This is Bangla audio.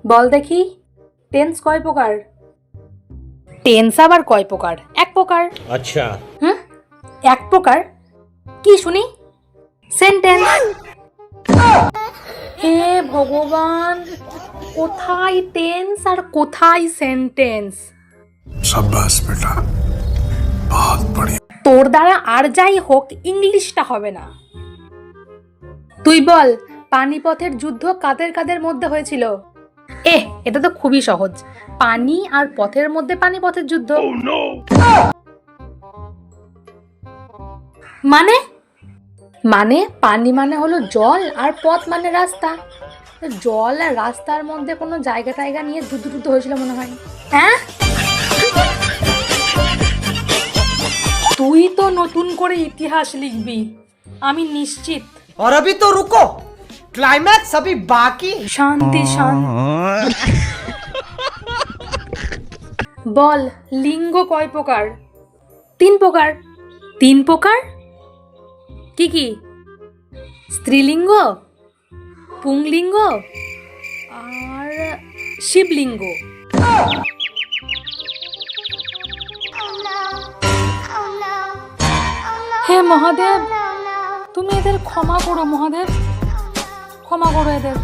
বল দেখি, টেন্স কয় প্রকার? টেন্স আবার কয় প্রকার? এক প্রকার। আচ্ছা। এক প্রকার? কি শুনি? সেন্টেন্স। হে ভগবান, কোথায় টেন্স আর কোথায় সেন্টেন্স? शाबाश बेटा, बहुत बढ़िया। তোর দ্বারা আর যাই হোক ইংলিশটা হবে না। তুই বল, পানিপথের যুদ্ধ কাদের কাদের মধ্যে হয়েছিল? এটা তো খুবই সহজ। পানি আর পথের মধ্যে পানিপথের যুদ্ধ। মানে মানে পানি মানে হলো জল আর পথ মানে রাস্তা। জল আর রাস্তার মধ্যে কোনো জায়গা টায়গা নিয়ে যুদ্ধ হয়েছিল মনে হয়। হ্যাঁ, তুই তো নতুন করে ইতিহাস লিখবি, আমি নিশ্চিত। और अभी तो रुको, क्लाइमैक्स अभी बाकी। শান্তি শান্তি। বল, লিঙ্গ কয় প্রকার? তিন প্রকার। তিন প্রকার? কি কি? স্ত্রীলিঙ্গ, পুংলিঙ্গ আর শিবলিঙ্গ। হে মহাদেব, তুমি এদের ক্ষমা করো মহাদেব, ক্ষমা করো এদের।